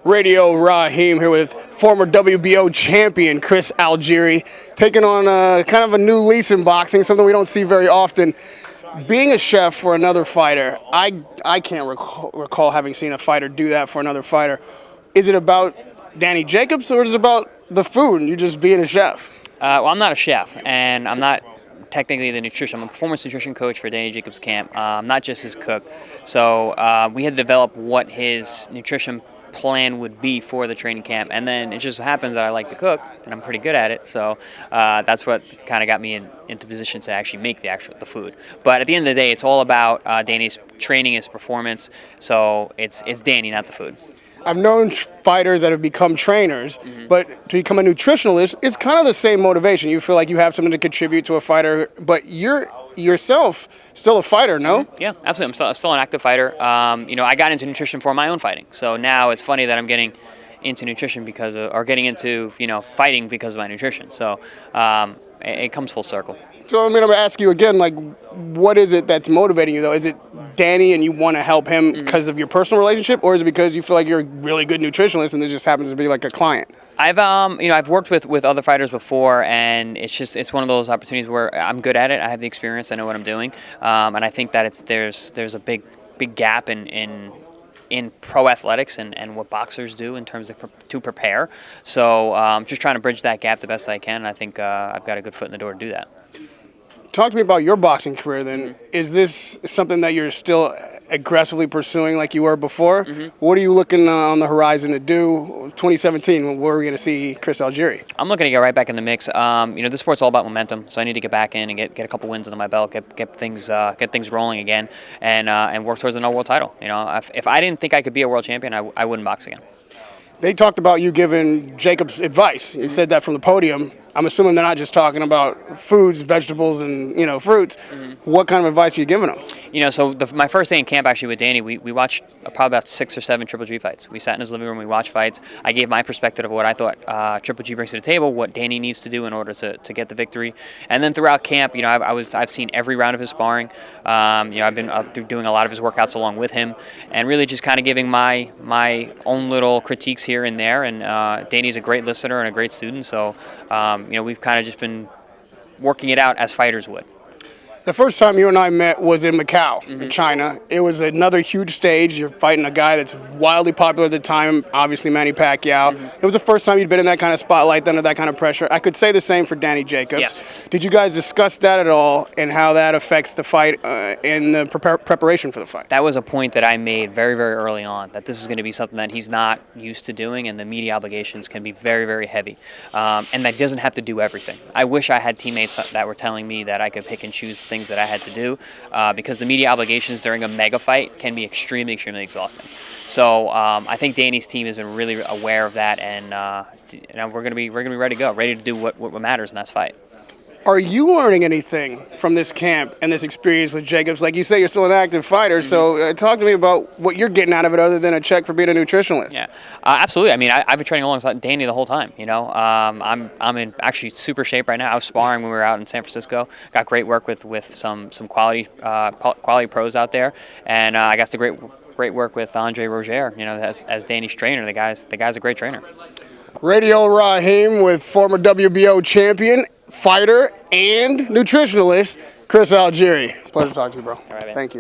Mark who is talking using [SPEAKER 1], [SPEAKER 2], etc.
[SPEAKER 1] Radio Raheem here with former WBO champion Chris Algieri, taking on kind of a new lease in boxing, something we don't see very often. Being a chef for another fighter, I can't recall having seen a fighter do that for another fighter. Is it about Danny Jacobs or is it about the food and you just being a chef?
[SPEAKER 2] Well, I'm not a chef, and I'm not technically the nutrition. I'm a performance nutrition coach for Danny Jacobs' camp, not just his cook. So we had to develop what his nutrition plan would be for the training camp, and then it just happens that I like to cook and I'm pretty good at it, so that's what kind of got me into position to actually make the food. But at the end of the day, it's all about Danny's training, his performance, so it's Danny, not the food.
[SPEAKER 1] I've known fighters that have become trainers, but to become a nutritionalist, it's kind of the same motivation. You feel like you have something to contribute to a fighter, but you're yourself still a fighter, no?
[SPEAKER 2] Yeah, absolutely. I'm still an active fighter. I got into nutrition for my own fighting, so now it's funny that I'm getting into nutrition or getting into fighting because of my nutrition. So it comes full circle.
[SPEAKER 1] So I'm going to ask you again, like, what is it that's motivating you, though? Is it Danny and you want to help him because of your personal relationship, or is it because you feel like you're a really good nutritionist and this just happens to be like a client?
[SPEAKER 2] I've worked with other fighters before, and it's one of those opportunities where I'm good at it. I have the experience. I know what I'm doing, and I think that there's a big gap in pro athletics and what boxers do in terms of to prepare. So just trying to bridge that gap the best I can. And I think I've got a good foot in the door to do that.
[SPEAKER 1] Talk to me about your boxing career then. Is this something that you're still aggressively pursuing like you were before? What are you looking on the horizon to do? 2017, where are we going to see Chris Algieri?
[SPEAKER 2] I'm looking to get right back in the mix. This sport's all about momentum, so I need to get back in and get a couple wins under my belt, get things rolling again, and work towards another world title. If I didn't think I could be a world champion, I wouldn't box again.
[SPEAKER 1] They talked about you giving Jacobs advice. You said that from the podium. I'm assuming they're not just talking about foods, vegetables, and fruits. What kind of advice are you giving them?
[SPEAKER 2] So my first day in camp actually with Danny, we watched probably about 6 or 7 Triple G fights. We sat in his living room, we watched fights. I gave my perspective of what I thought Triple G brings to the table, what Danny needs to do in order to get the victory. And then throughout camp, I've seen every round of his sparring. I've been doing a lot of his workouts along with him, and really just kind of giving my own little critiques here and there. And Danny's a great listener and a great student, so we've kind of just been working it out as fighters would.
[SPEAKER 1] The first time you and I met was in Macau, in China. It was another huge stage. You're fighting a guy that's wildly popular at the time, obviously Manny Pacquiao. It was the first time you'd been in that kind of spotlight, under that kind of pressure. I could say the same for Danny Jacobs.
[SPEAKER 2] Yes.
[SPEAKER 1] Did you guys discuss that at all and how that affects the fight and the preparation for the fight?
[SPEAKER 2] That was a point that I made very, very early on, that this is going to be something that he's not used to doing, and the media obligations can be very, very heavy. And that doesn't have to do everything. I wish I had teammates that were telling me that I could pick and choose things that I had to do, because the media obligations during a mega fight can be extremely, extremely exhausting. So I think Danny's team has been really aware of that, and we're gonna be ready to go, ready to do what matters in that fight.
[SPEAKER 1] Are you learning anything from this camp and this experience with Jacobs? Like you say, you're still an active fighter, so talk to me about what you're getting out of it other than a check for being a nutritionalist.
[SPEAKER 2] Yeah, absolutely. I mean, I've been training alongside Danny the whole time. I'm in actually super shape right now. I was sparring when we were out in San Francisco. Got great work with some quality pros out there, and I got the great work with Andre Roger. As Danny's trainer, the guy's a great trainer.
[SPEAKER 1] Radio Raheem with former WBO champion, fighter, and nutritionalist, Chris Algieri. Pleasure talking to you, bro.
[SPEAKER 2] All right, man.
[SPEAKER 1] Thank you.